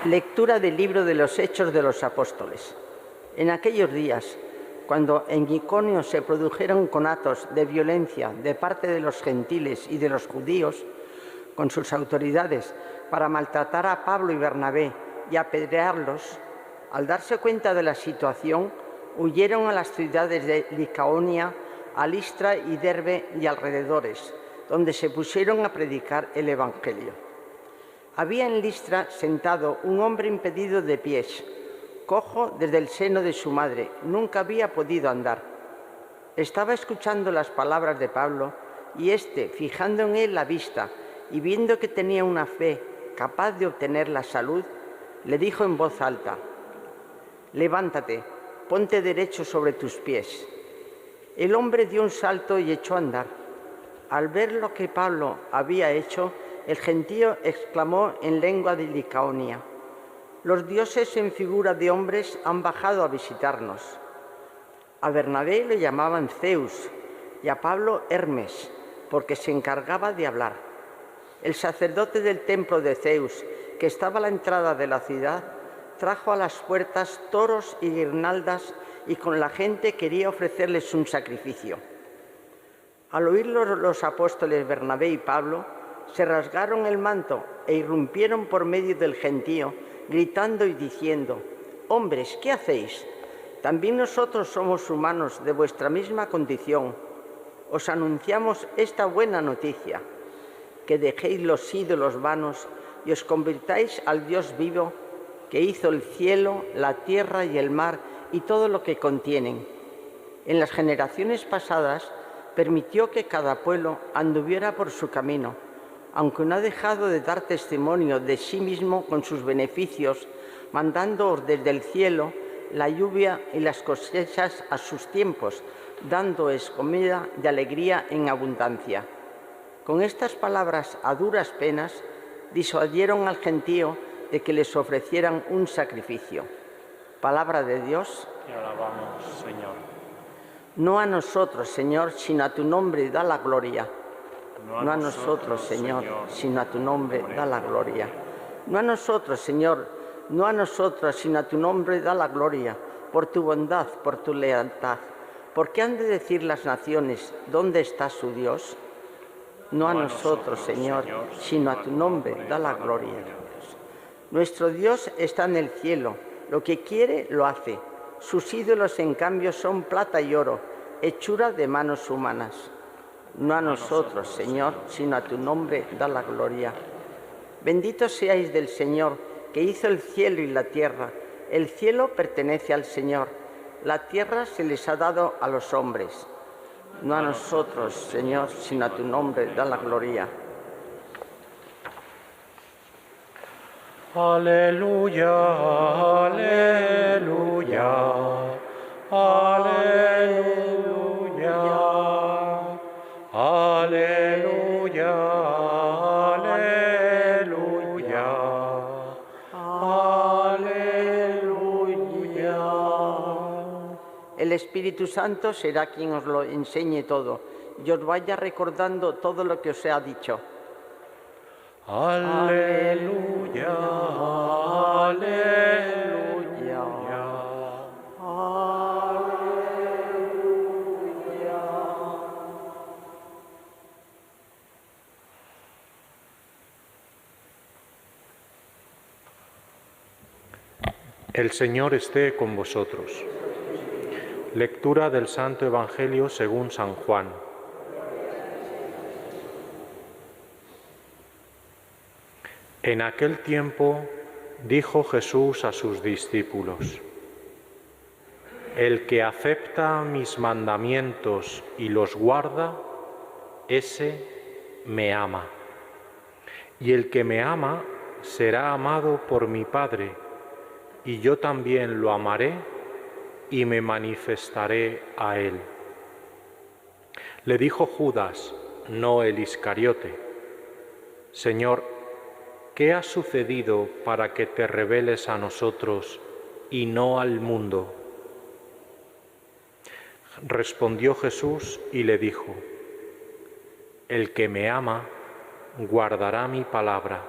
Lectura del libro de los Hechos de los Apóstoles. En aquellos días, cuando en Iconio se produjeron conatos de violencia de parte de los gentiles y de los judíos, con sus autoridades, para maltratar a Pablo y Bernabé y apedrearlos, al darse cuenta de la situación, huyeron a las ciudades de Licaonia, a Listra y Derbe y alrededores, donde se pusieron a predicar el Evangelio. Había en Listra sentado un hombre impedido de pies, cojo desde el seno de su madre, nunca había podido andar. Estaba escuchando las palabras de Pablo y éste, fijando en él la vista y viendo que tenía una fe capaz de obtener la salud, le dijo en voz alta: «Levántate, ponte derecho sobre tus pies». El hombre dio un salto y echó a andar. Al ver lo que Pablo había hecho, el gentío exclamó en lengua de Licaonia: «Los dioses en figura de hombres han bajado a visitarnos». A Bernabé le llamaban Zeus y a Pablo Hermes, porque se encargaba de hablar. El sacerdote del templo de Zeus, que estaba a la entrada de la ciudad, trajo a las puertas toros y guirnaldas y con la gente quería ofrecerles un sacrificio. Al oírlo los apóstoles Bernabé y Pablo, se rasgaron el manto e irrumpieron por medio del gentío, gritando y diciendo: «Hombres, ¿qué hacéis? También nosotros somos humanos de vuestra misma condición. Os anunciamos esta buena noticia, que dejéis los ídolos vanos y os convirtáis al Dios vivo, que hizo el cielo, la tierra y el mar y todo lo que contienen. En las generaciones pasadas permitió que cada pueblo anduviera por su camino, aunque no ha dejado de dar testimonio de sí mismo con sus beneficios, mandándoos desde el cielo la lluvia y las cosechas a sus tiempos, dándoos comida y alegría en abundancia». Con estas palabras, a duras penas, disuadieron al gentío de que les ofrecieran un sacrificio. Palabra de Dios. Te alabamos, Señor. No a nosotros, Señor, sino a tu nombre da la gloria. No a nosotros, Señor, sino a tu nombre da la gloria. No a nosotros, Señor, no a nosotros, sino a tu nombre da la gloria, por tu bondad, por tu lealtad. ¿Por qué han de decir las naciones, ¿dónde está su Dios? No a nosotros, Señor, sino a tu nombre da la gloria. Nuestro Dios está en el cielo, lo que quiere lo hace. Sus ídolos, en cambio, son plata y oro, hechura de manos humanas. No a nosotros, Señor, sino a tu nombre da la gloria. Benditos seáis del Señor, que hizo el cielo y la tierra. El cielo pertenece al Señor, la tierra se les ha dado a los hombres. No a nosotros, Señor, sino a tu nombre da la gloria. Aleluya, aleluya, aleluya, aleluya, aleluya, aleluya. El Espíritu Santo será quien os lo enseñe todo y os vaya recordando todo lo que os ha dicho. Aleluya, aleluya, aleluya. El Señor esté con vosotros. Lectura del Santo Evangelio según San Juan. En aquel tiempo dijo Jesús a sus discípulos: «El que acepta mis mandamientos y los guarda, ese me ama. Y el que me ama será amado por mi Padre, y yo también lo amaré y me manifestaré a él». Le dijo Judas, no el Iscariote: «Señor, ¿qué ha sucedido para que te reveles a nosotros y no al mundo?». Respondió Jesús y le dijo: «El que me ama guardará mi palabra,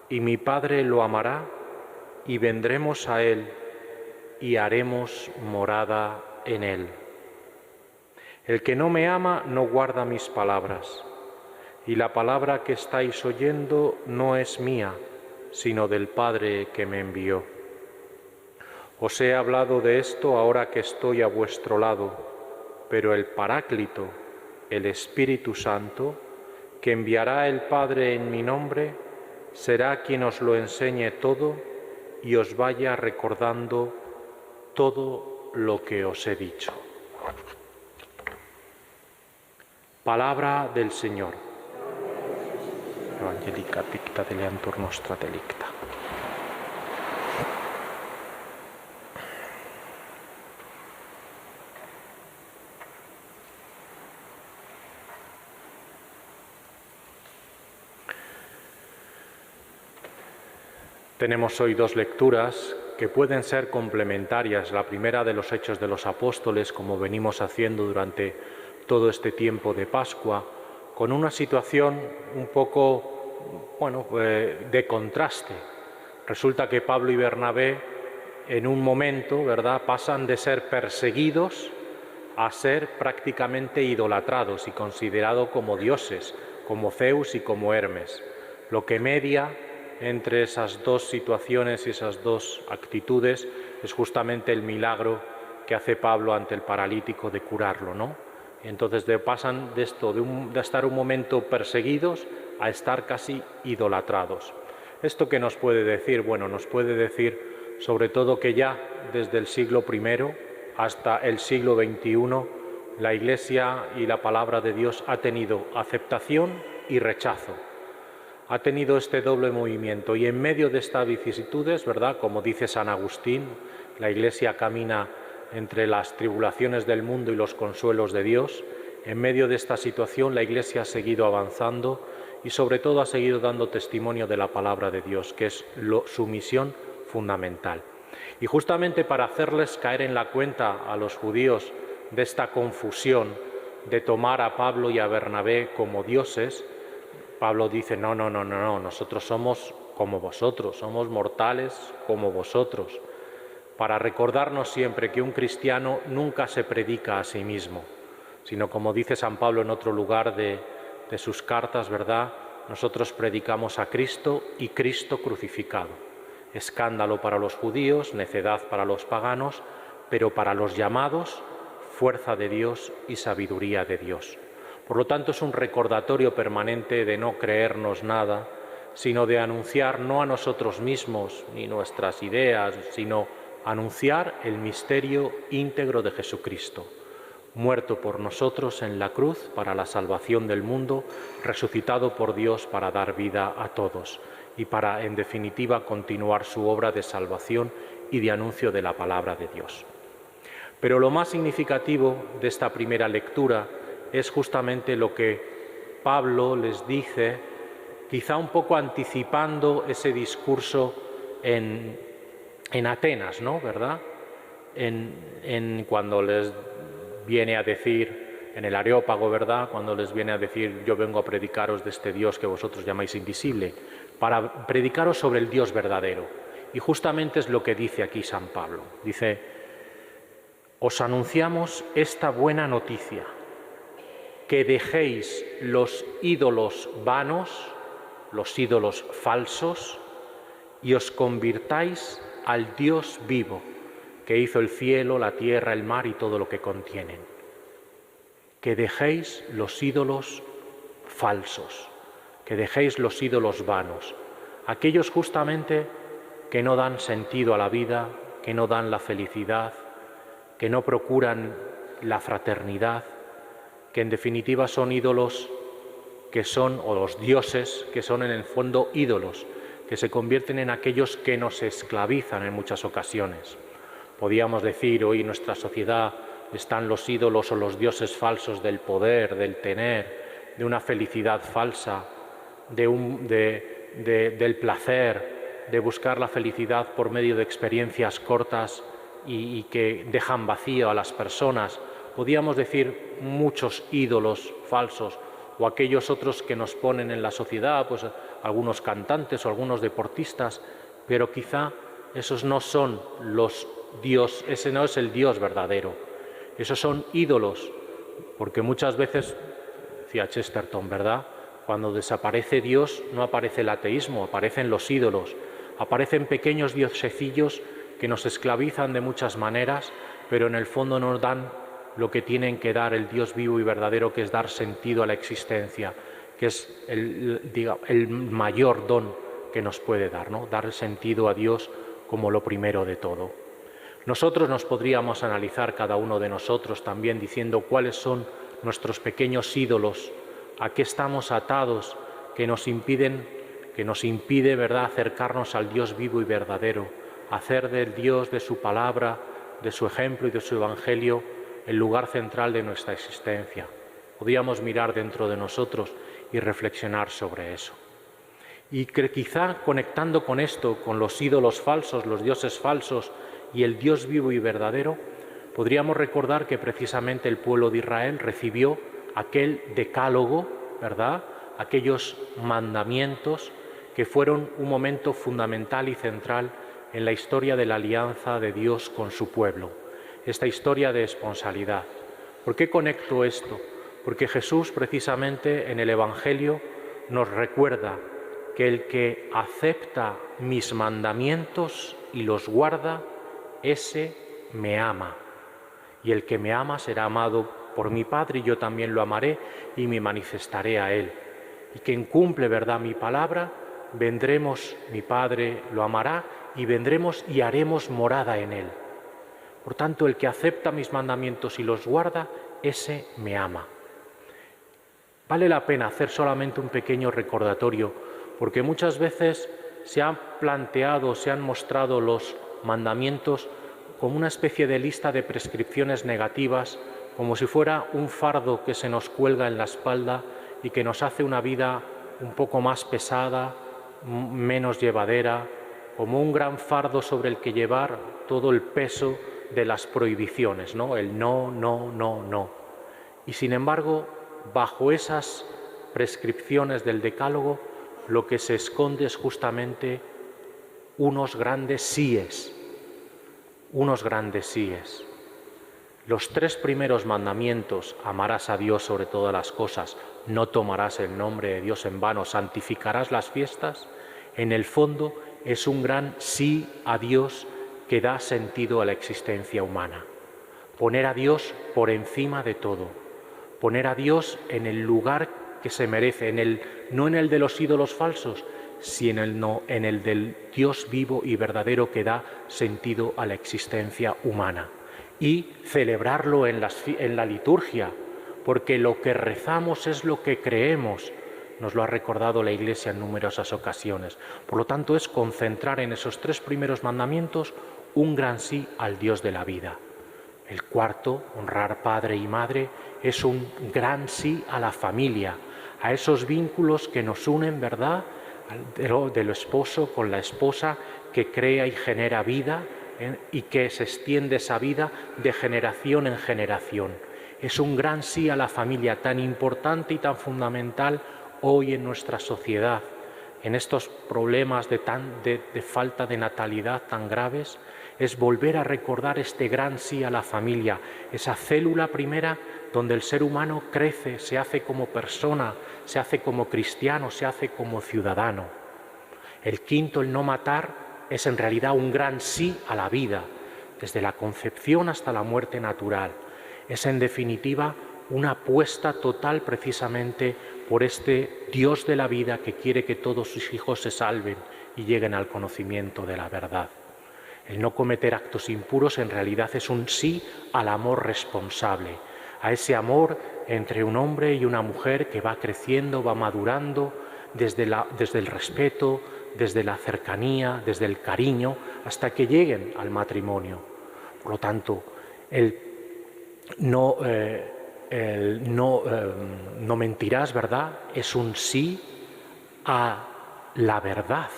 y mi Padre lo amará y vendremos a Él y haremos morada en Él. El que no me ama no guarda mis palabras, y la palabra que estáis oyendo no es mía, sino del Padre que me envió. Os he hablado de esto ahora que estoy a vuestro lado, pero el Paráclito, el Espíritu Santo, que enviará el Padre en mi nombre, será quien os lo enseñe todo y os vaya recordando todo lo que os he dicho. Palabra del Señor. Evangelica dicta deleantur nostra delicta. Tenemos hoy dos lecturas que pueden ser complementarias. La primera de los Hechos de los Apóstoles, como venimos haciendo durante todo este tiempo de Pascua, con una situación un poco, de contraste. Resulta que Pablo y Bernabé, en un momento, ¿verdad?, pasan de ser perseguidos a ser prácticamente idolatrados y considerados como dioses, como Zeus y como Hermes, lo que media entre esas dos situaciones y esas dos actitudes es justamente el milagro que hace Pablo ante el paralítico de curarlo, ¿no? Y entonces pasan de esto, de estar un momento perseguidos a estar casi idolatrados. ¿Esto qué nos puede decir? Bueno, nos puede decir sobre todo que ya desde el siglo I hasta el siglo XXI la Iglesia y la palabra de Dios ha tenido aceptación y rechazo. Ha tenido este doble movimiento y en medio de estas vicisitudes, ¿verdad?, como dice San Agustín, la Iglesia camina entre las tribulaciones del mundo y los consuelos de Dios. En medio de esta situación la Iglesia ha seguido avanzando y sobre todo ha seguido dando testimonio de la palabra de Dios, que es su misión fundamental. Y justamente para hacerles caer en la cuenta a los judíos de esta confusión de tomar a Pablo y a Bernabé como dioses, Pablo dice, no, nosotros somos como vosotros, somos mortales como vosotros, para recordarnos siempre que un cristiano nunca se predica a sí mismo, sino como dice San Pablo en otro lugar de sus cartas, ¿verdad?, nosotros predicamos a Cristo y Cristo crucificado. Escándalo para los judíos, necedad para los paganos, pero para los llamados, fuerza de Dios y sabiduría de Dios. Por lo tanto, es un recordatorio permanente de no creernos nada, sino de anunciar no a nosotros mismos ni nuestras ideas, sino anunciar el misterio íntegro de Jesucristo, muerto por nosotros en la cruz para la salvación del mundo, resucitado por Dios para dar vida a todos y para, en definitiva, continuar su obra de salvación y de anuncio de la palabra de Dios. Pero lo más significativo de esta primera lectura es justamente lo que Pablo les dice, quizá un poco anticipando ese discurso en Atenas, ¿no?, ¿verdad?, cuando les viene a decir, en el Areópago, ¿verdad?, cuando les viene a decir, yo vengo a predicaros de este Dios que vosotros llamáis invisible, para predicaros sobre el Dios verdadero. Y justamente es lo que dice aquí San Pablo. Dice, os anunciamos esta buena noticia, que dejéis los ídolos vanos, los ídolos falsos, y os convirtáis al Dios vivo, que hizo el cielo, la tierra, el mar y todo lo que contienen. Que dejéis los ídolos falsos, que dejéis los ídolos vanos, aquellos justamente que no dan sentido a la vida, que no dan la felicidad, que no procuran la fraternidad, que en definitiva son ídolos que son, o los dioses que son en el fondo ídolos, que se convierten en aquellos que nos esclavizan en muchas ocasiones. Podríamos decir, hoy en nuestra sociedad están los ídolos o los dioses falsos del poder, del tener, de una felicidad falsa, del placer, de buscar la felicidad por medio de experiencias cortas y que dejan vacío a las personas. Podríamos decir muchos ídolos falsos o aquellos otros que nos ponen en la sociedad, pues algunos cantantes o algunos deportistas, pero quizá esos no son los Dios, ese no es el Dios verdadero. Esos son ídolos, porque muchas veces, decía Chesterton, ¿verdad? Cuando desaparece Dios no aparece el ateísmo, aparecen los ídolos, aparecen pequeños diosecillos que nos esclavizan de muchas maneras, pero en el fondo nos dan lo que tienen que dar el Dios vivo y verdadero, que es dar sentido a la existencia, que es el mayor don que nos puede dar, ¿no? Dar sentido a Dios como lo primero de todo. Nosotros nos podríamos analizar, cada uno de nosotros también, diciendo cuáles son nuestros pequeños ídolos, a qué estamos atados, que nos impide, ¿verdad?, acercarnos al Dios vivo y verdadero, hacer del Dios, de su palabra, de su ejemplo y de su evangelio el lugar central de nuestra existencia. Podríamos mirar dentro de nosotros y reflexionar sobre eso. Y que quizá conectando con esto, con los ídolos falsos, los dioses falsos y el Dios vivo y verdadero, podríamos recordar que precisamente el pueblo de Israel recibió aquel decálogo, ¿verdad?, aquellos mandamientos que fueron un momento fundamental y central en la historia de la alianza de Dios con su pueblo, esta historia de esponsabilidad. ¿Por qué conecto esto? Porque Jesús precisamente en el Evangelio nos recuerda que el que acepta mis mandamientos y los guarda, ese me ama. Y el que me ama será amado por mi Padre, y yo también lo amaré y me manifestaré a él. Y quien cumple, ¿verdad?, mi palabra, vendremos, mi Padre lo amará, y vendremos y haremos morada en él. Por tanto, el que acepta mis mandamientos y los guarda, ese me ama. Vale la pena hacer solamente un pequeño recordatorio, porque muchas veces se han planteado, se han mostrado los mandamientos como una especie de lista de prescripciones negativas, como si fuera un fardo que se nos cuelga en la espalda y que nos hace una vida un poco más pesada, menos llevadera, como un gran fardo sobre el que llevar todo el peso de las prohibiciones, ¿no? El no, no, no, no. Y sin embargo, bajo esas prescripciones del Decálogo, lo que se esconde es justamente unos grandes síes, unos grandes síes. Los 3 primeros mandamientos, amarás a Dios sobre todas las cosas, no tomarás el nombre de Dios en vano, santificarás las fiestas, en el fondo es un gran sí a Dios que da sentido a la existencia humana. Poner a Dios por encima de todo, poner a Dios en el lugar que se merece, no en el de los ídolos falsos, sino en el del Dios vivo y verdadero que da sentido a la existencia humana. Y celebrarlo en la liturgia, porque lo que rezamos es lo que creemos, nos lo ha recordado la Iglesia en numerosas ocasiones. Por lo tanto, es concentrar en esos 3 primeros mandamientos un gran sí al Dios de la vida. El cuarto, honrar padre y madre, es un gran sí a la familia, a esos vínculos que nos unen, ¿verdad?, del esposo con la esposa, que crea y genera vida, y que se extiende esa vida de generación en generación. Es un gran sí a la familia, tan importante y tan fundamental hoy en nuestra sociedad, en estos problemas de falta de natalidad tan graves. Es volver a recordar este gran sí a la familia, esa célula primera donde el ser humano crece, se hace como persona, se hace como cristiano, se hace como ciudadano. El quinto, el no matar, es en realidad un gran sí a la vida, desde la concepción hasta la muerte natural. Es en definitiva una apuesta total precisamente por este Dios de la vida que quiere que todos sus hijos se salven y lleguen al conocimiento de la verdad. El no cometer actos impuros en realidad es un sí al amor responsable, a ese amor entre un hombre y una mujer que va creciendo, va madurando desde el respeto, desde la cercanía, desde el cariño, hasta que lleguen al matrimonio. Por lo tanto, no mentirás, ¿verdad?, es un sí a la verdad.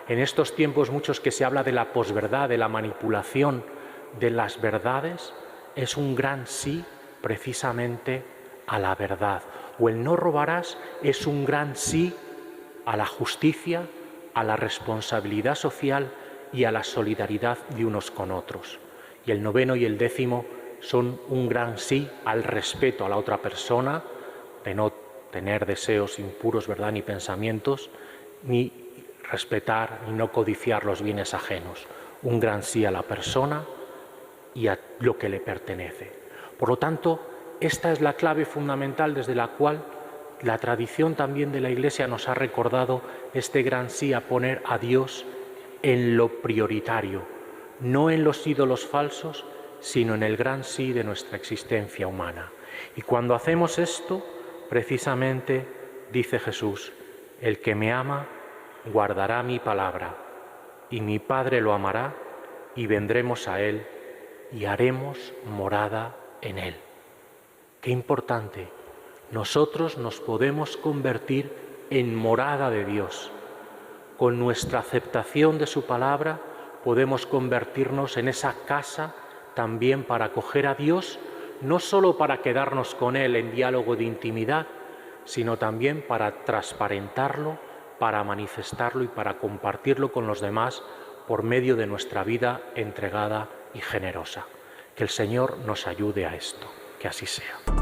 En estos tiempos muchos que se habla de la posverdad, de la manipulación de las verdades, es un gran sí precisamente a la verdad. O el no robarás es un gran sí a la justicia, a la responsabilidad social y a la solidaridad de unos con otros. Y el 9º y el 10º son un gran sí al respeto a la otra persona, de no tener deseos impuros, ¿verdad?, ni pensamientos, ni respetar y no codiciar los bienes ajenos. Un gran sí a la persona y a lo que le pertenece. Por lo tanto, esta es la clave fundamental desde la cual la tradición también de la Iglesia nos ha recordado este gran sí a poner a Dios en lo prioritario, no en los ídolos falsos, sino en el gran sí de nuestra existencia humana. Y cuando hacemos esto, precisamente, dice Jesús, el que me ama guardará mi palabra, y mi Padre lo amará, y vendremos a él, y haremos morada en él. Qué importante. Nosotros nos podemos convertir en morada de Dios. Con nuestra aceptación de su palabra podemos convertirnos en esa casa también para acoger a Dios, no solo para quedarnos con Él en diálogo de intimidad, sino también para transparentarlo, para manifestarlo y para compartirlo con los demás por medio de nuestra vida entregada y generosa. Que el Señor nos ayude a esto, que así sea.